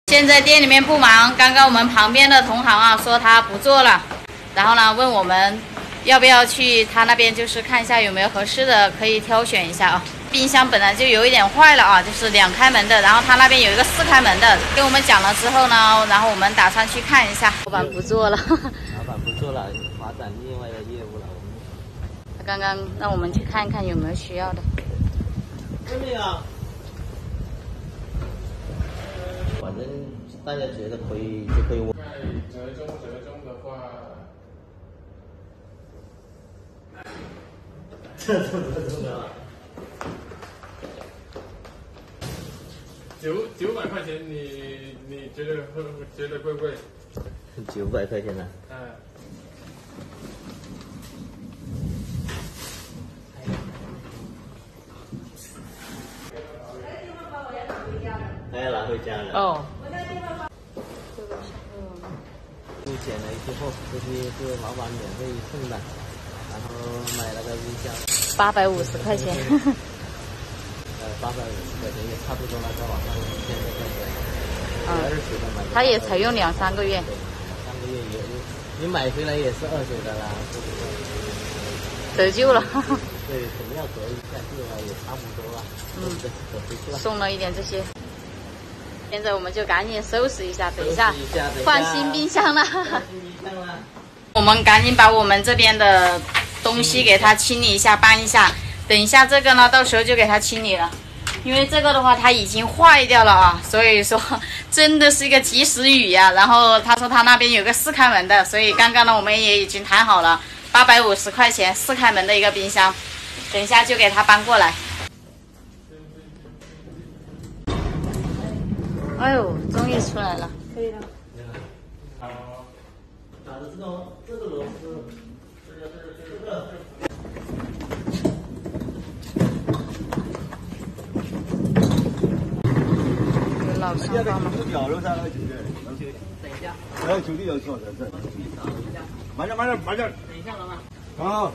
现在店里面不忙，刚刚我们旁边的同行啊说他不做了，然后呢问我们要不要去他那边，就是看一下有没有合适的，可以挑选一下啊。冰箱本来就有一点坏了啊，就是2开门的，然后他那边有一个4开门的，跟我们讲了之后呢，然后我们打算去看一下。老板不做了，老板不做了，发展另外的业务了。他刚刚让我们去看一看有没有需要的。没有。反正大家觉得可以就可以。折中的话，折中的。900块钱你觉得贵不贵？900块钱呢？还要拿回家了。哦。又捡了一批货，这些是老板免费送的，然后买了个冰箱。850块钱。850块钱也差不多了，在网上1000多块钱。20的买。他也才用2、3个月。2、3个月也，你买回来也是2手的啦，得救了。对，肯定要得一下救了，也差不多了。得回去了。送了一点这些。现在我们就赶紧收拾一下，等一下换新冰箱了。我们赶紧把我们这边的东西给它清理一下，搬一下。等一下这个呢，到时候就给它清理了。因为这个的话它已经坏掉了啊，所以说真的是一个及时雨呀。然后他说他那边有个4开门的，所以刚刚呢我们也已经谈好了，850块钱4开门的一个冰箱，等一下就给他搬过来。哎呦，终于出来了，可以了。好，打的这个螺丝，这个。有老上方吗？等一下。然后兄弟要错这。慢点。等一下，老板。好，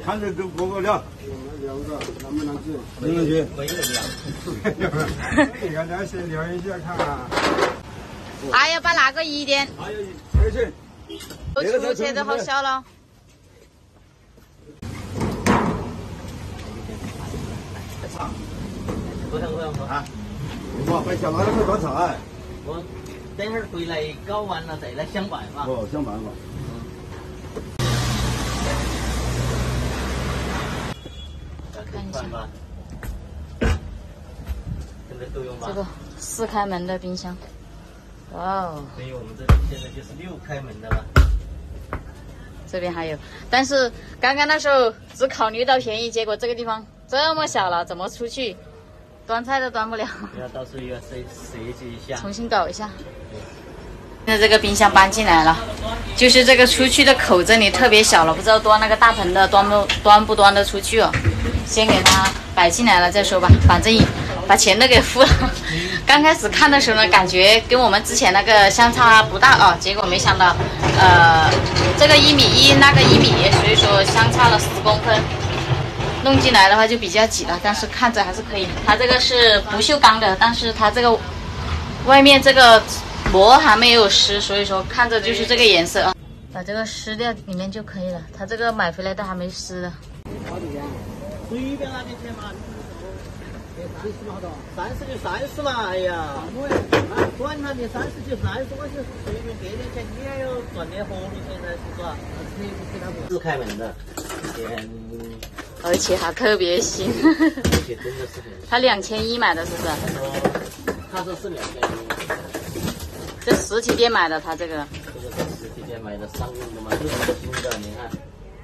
看着都过了。2个能不能去？能去。没有了。你看咱先聊一下看看。还要把那个移点。还有回去。都出去都好小了。不用啊！我快小拿那个多菜。我等会儿回来搞完了再来相摆嘛。哦，相摆嘛。看一下。现在都用吧。这个4开门的冰箱。哇哦。所以我们这里现在就是6开门的了。这边还有，但是刚刚那时候只考虑到便宜，结果这个地方这么小了，怎么出去？端菜都端不了。要到时候要设计一下。重新搞一下。现在这个冰箱搬进来了，就是这个出去的口这里特别小了，不知道端那个大盆的端不端得出去哦。先给它摆进来了再说吧，反正把钱都给付了。刚开始看的时候呢，感觉跟我们之前那个相差不大啊，结果没想到，这个1.1米，那个1米，所以说相差了10公分。弄进来的话就比较挤了，但是看着还是可以。它这个是不锈钢的，但是它这个外面这个膜还没有湿，所以说看着就是这个颜色啊。把这个撕掉里面就可以了，它这个买回来的还没撕的。随便拿点钱嘛，30就30嘛，哎呀，管他你30就30，我就随便给点钱，你还要赚点活路钱噻，是吧？4开门的，而且还特别新。而且真的是很。他2100买的是不是？他说是2100。这实体店买的，他这个。这个在实体店买的商用的嘛，这是新的，你看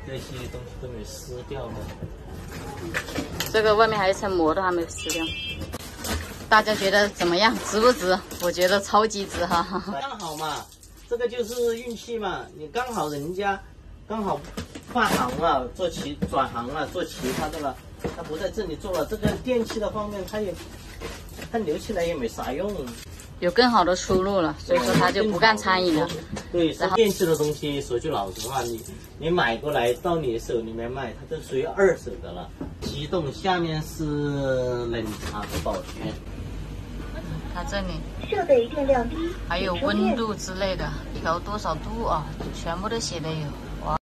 这些东西都没撕掉的。这个外面还有一层膜都还没有撕掉。大家觉得怎么样？值不值？我觉得超级值哈。刚好嘛，这个就是运气嘛，你刚好人家刚好换行了，转行了，做其他的了，他不在这里做了。这个电器的方面，他留起来也没啥用。有更好的出路了，所以说他就不干餐饮了。对，电器的东西说句老实话，你买过来到你手里面卖，它就属于2手的了。机动下面是冷藏保全。它这里设备电量低，还有温度之类的，调多少度啊，全部都写的有。